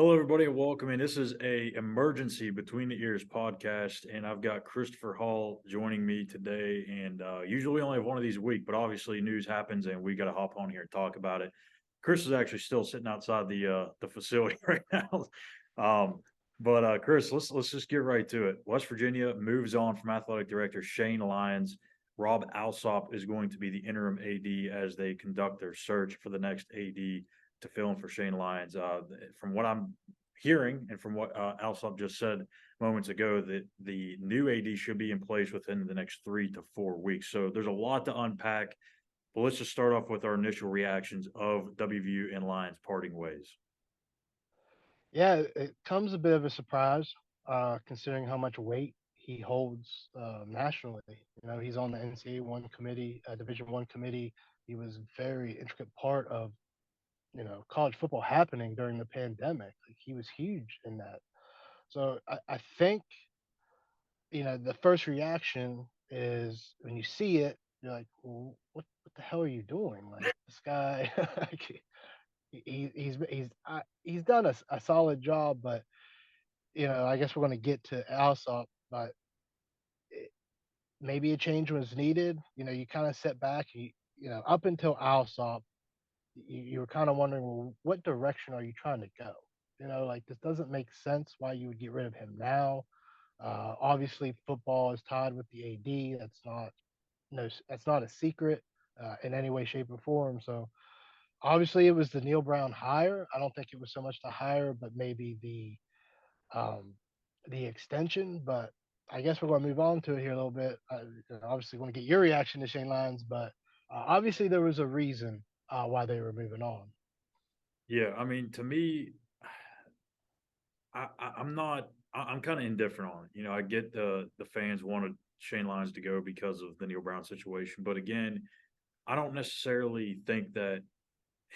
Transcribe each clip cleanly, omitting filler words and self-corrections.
Hello, everybody, and welcome in. This is a emergency between the ears podcast, and I've got Christopher Hall joining me today. And usually we only have one of these a week, but obviously news happens, and we got to hop on here and talk about it. Chris is actually still sitting outside the facility right now. Um, but Chris, let's just get right to it. West Virginia moves on from athletic director Shane Lyons. Rob Alsop is going to be the interim AD as they conduct their search for the next AD to fill in for Shane Lyons. From what I'm hearing and from what Alsop just said moments ago, that the new AD should be in place within the next 3 to 4 weeks. So there's a lot to unpack. But let's just start off with our initial reactions of WVU and Lyons parting ways. Yeah, it comes a bit of a surprise, considering how much weight he holds nationally. He's on the NCAA one committee, Division one committee. He was a very intricate part of college football happening during the pandemic. Like, he was huge in that. So I think the first reaction is when you see it, you're like, well, what the hell are you doing? Like this guy, like, he's done a solid job, but I guess we're going to get to Alsop, but it, maybe a change was needed. You kind of set back. Up until Alsop, you were kind of wondering, well, what direction are you trying to go? Like this doesn't make sense. Why you would get rid of him now? Obviously, football is tied with the AD. That's not a secret in any way, shape, or form. So obviously, it was the Neil Brown hire. I don't think it was so much the hire, but maybe um, the extension. But I guess we're going to move on to it here a little bit. Obviously, want to get your reaction to Shane Lyons, but obviously there was a reason why they were moving on. Yeah, I mean, to me, I'm not. I'm kind of indifferent on it. I get the fans wanted Shane Lyons to go because of the Neil Brown situation, but again, I don't necessarily think that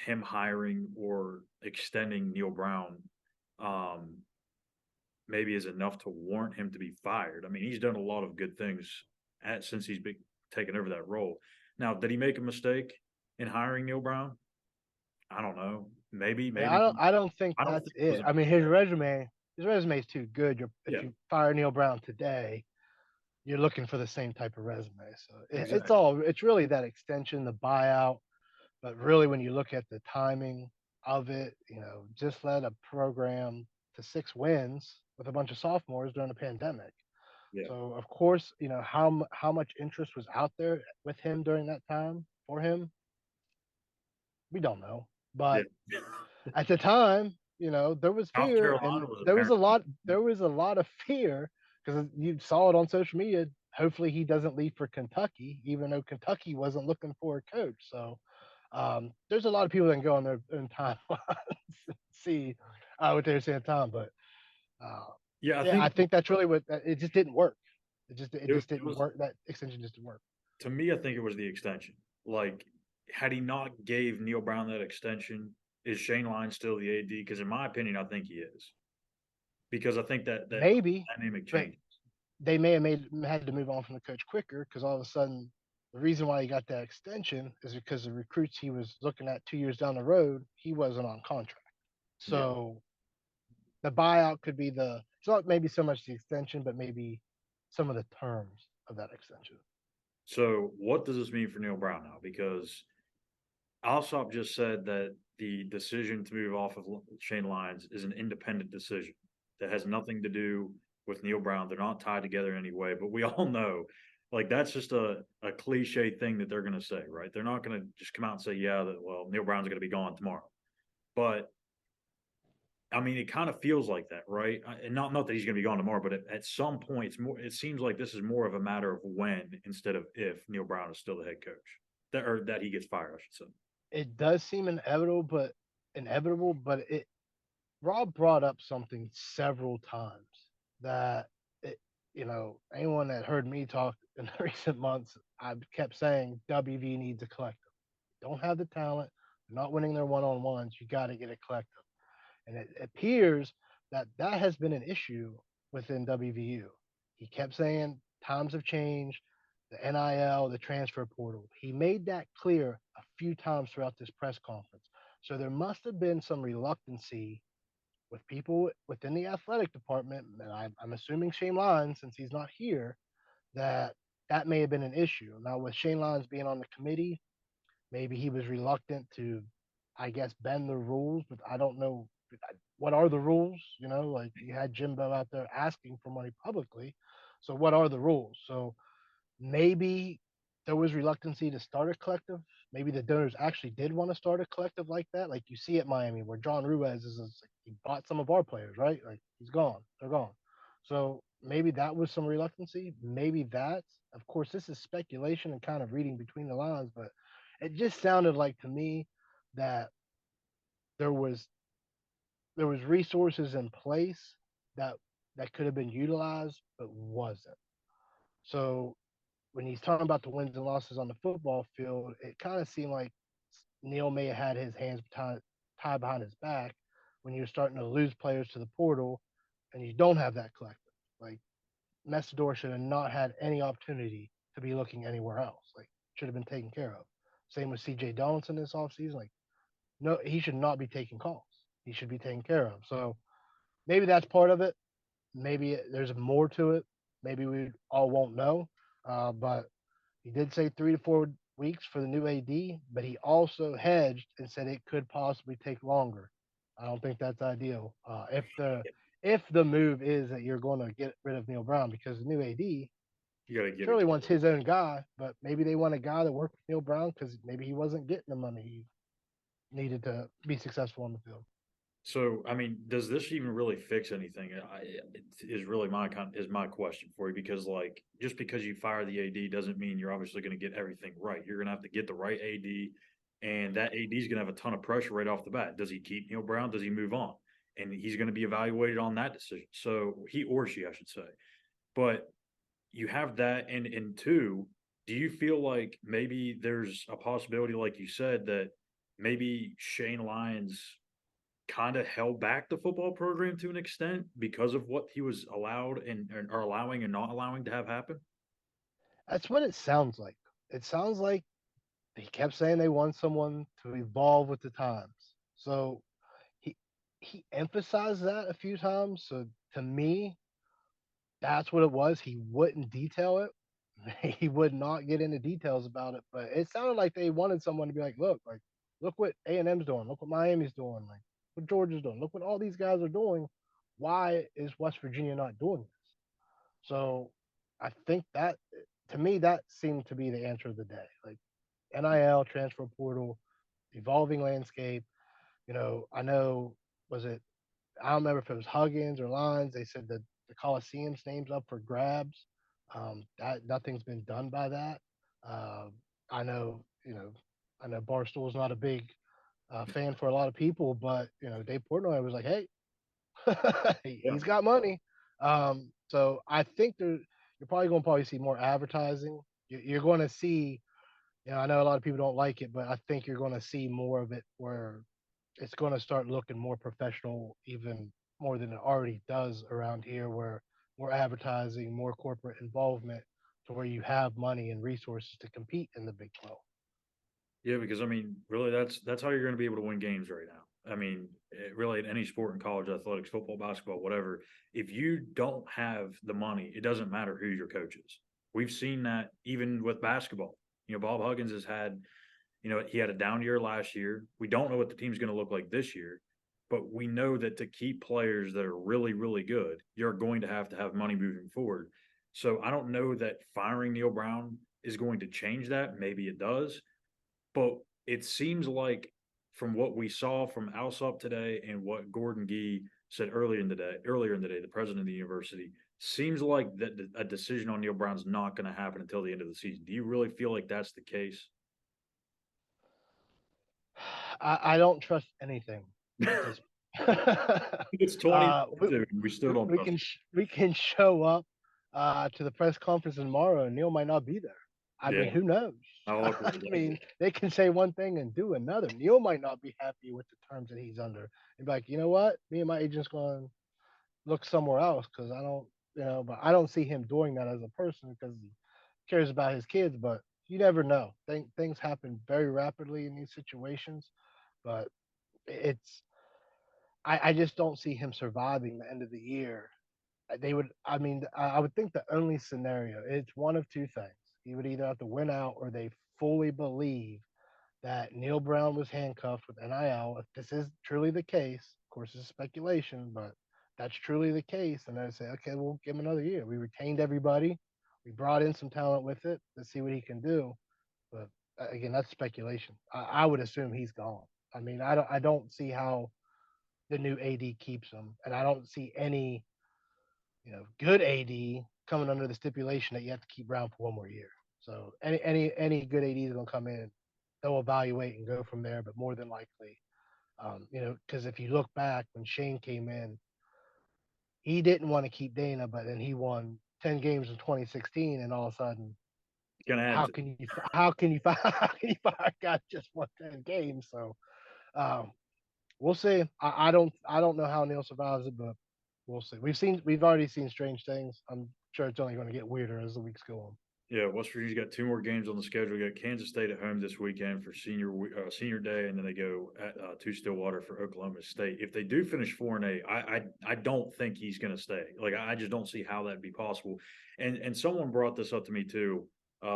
him hiring or extending Neil Brown um, maybe is enough to warrant him to be fired. I mean, he's done a lot of good things since he's been taken over that role. Now, did he make a mistake in hiring Neil Brown? I don't know. Maybe, Yeah, maybe. I don't think I don't that's think it was it. a I mean, mistake. his resume is too good. If Yeah, you fire Neil Brown today, you're looking for the same type of resume. So exactly. it's really that extension, the buyout. But really, when you look at the timing of it, just led a program to 6 wins with a bunch of sophomores during the pandemic. Yeah, So of course, how much interest was out there with him during that time for him, we don't know. yeah. But at the time, there was South fear, Carolina and was there was a apparently. lot. There was a lot of fear because you saw it on social media. Hopefully, he doesn't leave for Kentucky, even though Kentucky wasn't looking for a coach. So there's a lot of people that can go on their own timelines and see what they're saying at the time. But uh, Yeah, I yeah, I think think that's really what it just didn't work. It just it didn't was. work. That extension just didn't work. To me, I think it was the extension. Like, had he not gave Neil Brown that extension, is Shane Lyons still the AD? Because in my opinion, I think he is. Because I think that Maybe, dynamic but changes. they may have had to move on from the coach quicker because all of a sudden the reason why he got that extension is because the recruits he was looking at 2 years down the road he wasn't on contract. Yeah. So the buyout could be it's not maybe so much the extension, but maybe some of the terms of that extension. So what does this mean for Neil Brown now? Because Alsop just said that the decision to move off of Shane Lyons is an independent decision that has nothing to do with Neil Brown. They're not tied together in any way, but we all know, like, that's just a cliche thing that they're going to say, right? They're not going to just come out and say, yeah, that, well, Neil Brown's going to be gone tomorrow. But I mean, it kind of feels like that, right? And not that he's going to be gone tomorrow, but at some point, it's more. It seems like this is more of a matter of when instead of if Neil Brown is still the head coach, that he gets fired, I should say. It does seem inevitable, but it Rob brought up something several times that anyone that heard me talk in recent months, I kept saying WV needs a collective. Don't have the talent, they're not winning their one on ones. You got to get a collective, and it appears that that has been an issue within WVU. He kept saying times have changed, the NIL, the transfer portal. He made that clear a few times throughout this press conference. So there must have been some reluctancy with people within the athletic department, and I'm assuming Shane Lyons, since he's not here, that that may have been an issue. Now, with Shane Lyons being on the committee, maybe he was reluctant to, I guess, bend the rules, but I don't know what are the rules. You know, like you had Jimbo out there asking for money publicly, so what are the rules? So maybe there was reluctancy to start a collective. Maybe the donors actually did want to start a collective like that, like you see at Miami, where John Ruiz is he bought some of our players, right? Like he's gone, they're gone. So maybe that was some reluctancy. Maybe that's, of course, this is speculation and kind of reading between the lines, but it just sounded like to me that there was there was resources in place that that could have been utilized but wasn't. So when he's talking about the wins and losses on the football field, it kind of seemed like Neil may have had his hands tied behind his back when you're starting to lose players to the portal and you don't have that collective. Like Messidor should have not had any opportunity to be looking anywhere else. Like should have been taken care of. Same with CJ Donaldson this offseason. Like no, he should not be taking calls. He should be taken care of. So maybe that's part of it. Maybe there's more to it. Maybe we all won't know. But he did say 3 to 4 weeks for the new AD, but he also hedged and said it could possibly take longer. I don't think that's ideal. If the move is that you're going to get rid of Neil Brown because the new AD You got to give it surely to. wants his own guy, but maybe they want a guy that worked with Neil Brown because maybe he wasn't getting the money he needed to be successful on the field. So, I mean, does this even really fix anything? It is really my question for you because, like, just because you fire the AD doesn't mean you're obviously going to get everything right. You're going to have to get the right AD, and that AD is going to have a ton of pressure right off the bat. Does he keep Neil Brown? Does he move on? And he's going to be evaluated on that decision. So he or she, I should say. But you have that, and two, do you feel like maybe there's a possibility, like you said, that maybe Shane Lyons kind of held back the football program to an extent because of what he was allowed and or allowing and not allowing to have happen? That's what it sounds like. It sounds like he kept saying they want someone to evolve with the times. So he he emphasized that a few times. So to me, that's what it was. He wouldn't detail it. He would not get into details about it. But it sounded like they wanted someone to be like, look what A&M's doing. Look what Miami's doing. Like, what Georgia's doing. Look what all these guys are doing. Why is West Virginia not doing this? So I think that to me that seemed to be the answer of the day. Like NIL, transfer portal, evolving landscape. I know was it I don't remember if it was Huggins or Lyons. They said that the Coliseum's name's up for grabs. That nothing's been done by that. Uh, I know, I know Barstool's not a big fan for a lot of people, but Dave Portnoy was like, "Hey, Yeah. he's got money." So I think you're probably going to see more advertising. You're going to see. I know a lot of people don't like it, but I think you're going to see more of it where it's going to start looking more professional, even more than it already does around here, where more advertising, more corporate involvement, to where you have money and resources to compete in the Big 12. Yeah, because I mean, really, that's how you're going to be able to win games right now. I mean, really, in any sport in college athletics, football, basketball, whatever, if you don't have the money, it doesn't matter who your coach is. We've seen that even with basketball. Bob Huggins has had, he had a down year last year. We don't know what the team's going to look like this year, but we know that to keep players that are really, really good, you're going to have money moving forward. So I don't know that firing Neil Brown is going to change that. Maybe it does, but it seems like from what we saw from Alsop today and what Gordon Gee said earlier in the day, the president of the university, seems like that a decision on Neil Brown's not going to happen until the end of the season. Do you really feel like that's the case? I don't trust anything at this. It's we, 2022 and we still don't we trust can we can show up to the press conference tomorrow, and Neil might not be there. I it. mean, Yeah. who knows? How awkward I would that mean, be? they can say one thing and do another. Neil might not be happy with the terms that he's under, and be like, you know what? Me and my agent's going to look somewhere else because I don't, but I don't see him doing that as a person because he cares about his kids. But you never know. Things happen very rapidly in these situations, but it's I just don't see him surviving the end of the year. They would, I mean, I would think the only scenario, it's one of two things. He would either have to win out or they fully believe that Neil Brown was handcuffed with NIL. If this is truly the case, of course, it's speculation, but that's truly the case, and I say, okay, we'll give him another year. We retained everybody. We brought in some talent with it. Let's see what he can do. But again, that's speculation. I would assume he's gone. I mean, I don't see how the new AD keeps him, and I don't see any good AD coming under the stipulation that you have to keep Brown for one more year. So any good AD is gonna come in, they'll evaluate and go from there. But more than likely, because if you look back when Shane came in, he didn't want to keep Dana, but then he won 10 games in 2016, and all of a sudden, Gonna have how to. can you how can you how can you fire a guy just won 10 games? So um, we'll see. I don't know how Neil survives it, but we'll see. We've already seen strange things. I'm sure it's only going to get weirder as the weeks go on. Yeah, West Virginia's got two more games on the schedule. You got Kansas State at home this weekend for senior day, and then they go to Stillwater for Oklahoma State. If they do finish 4-8, I don't think he's going to stay. Like I just don't see how that'd be possible. And someone brought this up to me too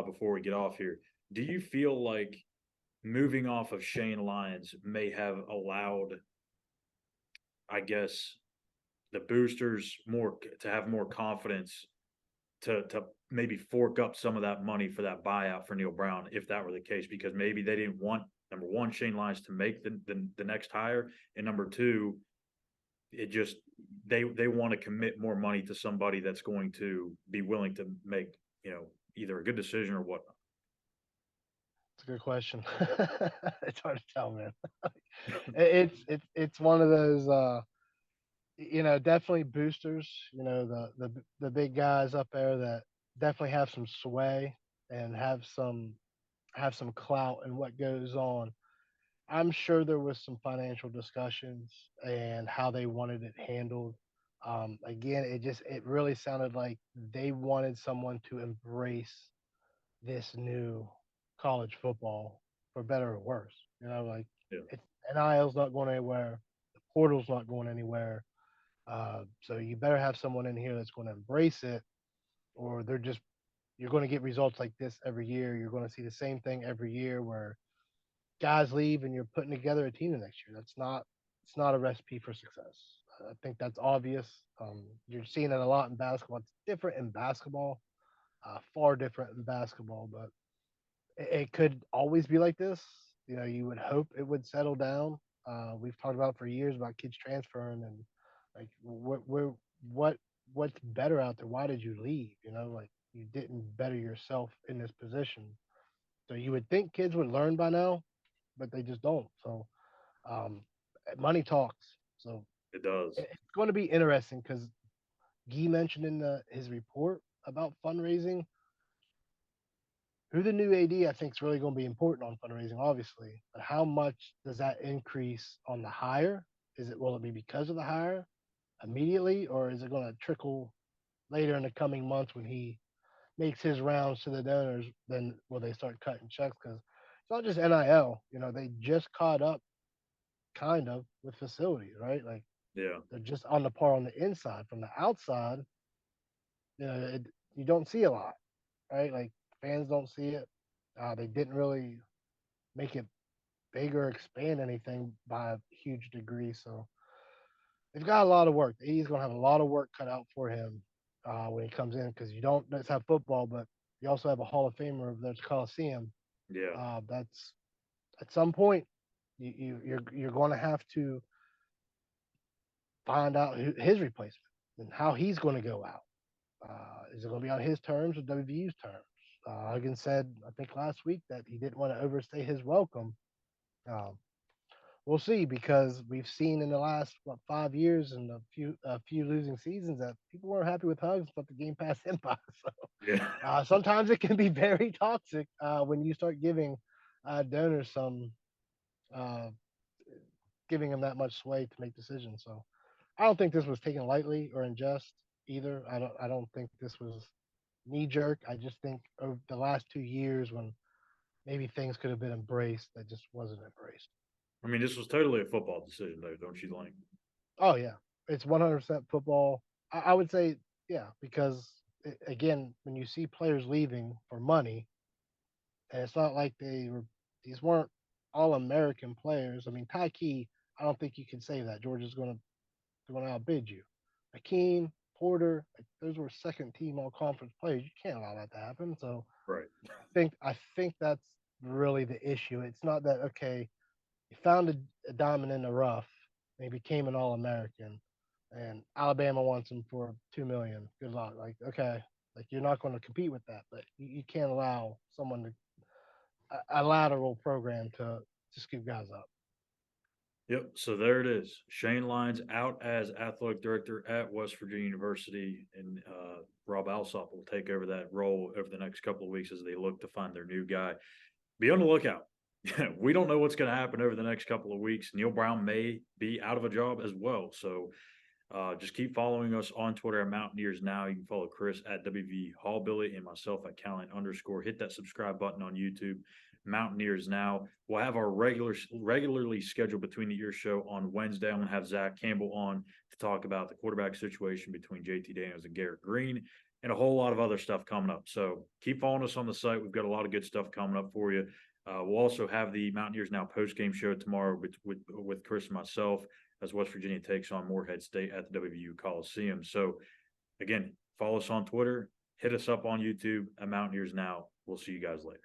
before we get off here. Do you feel like moving off of Shane Lyons may have allowed, I guess, the boosters more to have more confidence to maybe fork up some of that money for that buyout for Neil Brown if that were the case, because maybe they didn't want number one Shane Lyons to make the next hire, and number two, it just they want to commit more money to somebody that's going to be willing to make either a good decision or whatnot. It's a good question. It's hard to tell, man. It's one of those. Definitely boosters. The big guys up there that definitely have some sway and have some clout in what goes on. I'm sure there was some financial discussions and how they wanted it handled. Again, it really sounded like they wanted someone to embrace this new college football for better or worse. Like Yeah, it's NIL's not going anywhere, the portal's not going anywhere. So you better have someone in here that's going to embrace it, or you're going to get results like this every year. You're going to see the same thing every year where guys leave and you're putting together a team the next year. It's not a recipe for success. I think that's obvious. You're seeing it a lot in basketball. It's different in basketball, far different in basketball, but it could always be like this. You would hope it would settle down. We've talked about for years about kids transferring and like what what's better out there. Why did you leave? Like you didn't better yourself in this position. So you would think kids would learn by now, but they just don't. So um, money talks. So it does. it's going to be interesting because Guy mentioned in his report about fundraising. Who the new AD I think is really going to be important on fundraising, obviously. But how much does that increase on the hire? Will it be because of the hire immediately, or is it going to trickle later in the coming months when he makes his rounds to the donors? Then will they start cutting checks? Because it's not just NIL. They just caught up kind of with facilities, right? Like Yeah. they're just on the par on the inside. From the outside, you don't see a lot, right? Like fans don't see it. They didn't really make it big or expand anything by a huge degree. So they've got a lot of work. He's going to have a lot of work cut out for him when he comes in because you don't just have football, but you also have a Hall of Famer of the Coliseum. Yeah. That's at some point you're going to have to find out his replacement and how he's going to go out. Is it going to be on his terms or WVU's terms? Huggins said, I think last week, that he didn't want to overstay his welcome. Um, we'll see because we've seen in the last 5 years and a few losing seasons that people weren't happy with Hugs, but the game passed him by. So Yeah. sometimes it can be very toxic when you start giving donors uh, giving them that much sway to make decisions. So I don't think this was taken lightly or in jest either. I don't think this was knee jerk. I just think over the last 2 years when maybe things could have been embraced that just wasn't embraced. I mean, this was totally a football decision, though, don't you think? Oh yeah, it's 100% football. I would say yeah, because again, when you see players leaving for money, and it's not like these weren't all American players. I mean, Ty Key, I don't think you can say that Georgia's going to outbid you. Akeem, Porter, like, those were second team all conference players. You can't allow that to happen. So Right. I think that's really the issue. It's not that okay, you found a diamond in the rough and he became an all American and Alabama wants him for 2 million. Good luck. Like, okay, like you're not going to compete with that, but you can't allow someone to a lateral program to scoop guys up. Yep. So there it is. Shane Lyons out as athletic director at West Virginia University, and Rob Alsop will take over that role over the next couple of weeks as they look to find their new guy. Be on the lookout. We don't know what's going to happen over the next couple of weeks. Neil Brown may be out of a job as well. So just keep following us on Twitter at Mountaineers Now. You can follow Chris at WV Hallbilly and myself at Callihan_. Hit that subscribe button on YouTube. Mountaineers Now. We'll have our regularly scheduled Between the Ears show on Wednesday. I'm going to have Zach Campbell on to talk about the quarterback situation between JT Daniels and Garrett Green and a whole lot of other stuff coming up. So keep following us on the site. We've got a lot of good stuff coming up for you. We'll also have the Mountaineers Now post-game show tomorrow with Chris and myself as West Virginia takes on Morehead State at the WVU Coliseum. So, again, follow us on Twitter, hit us up on YouTube at Mountaineers Now. We'll see you guys later.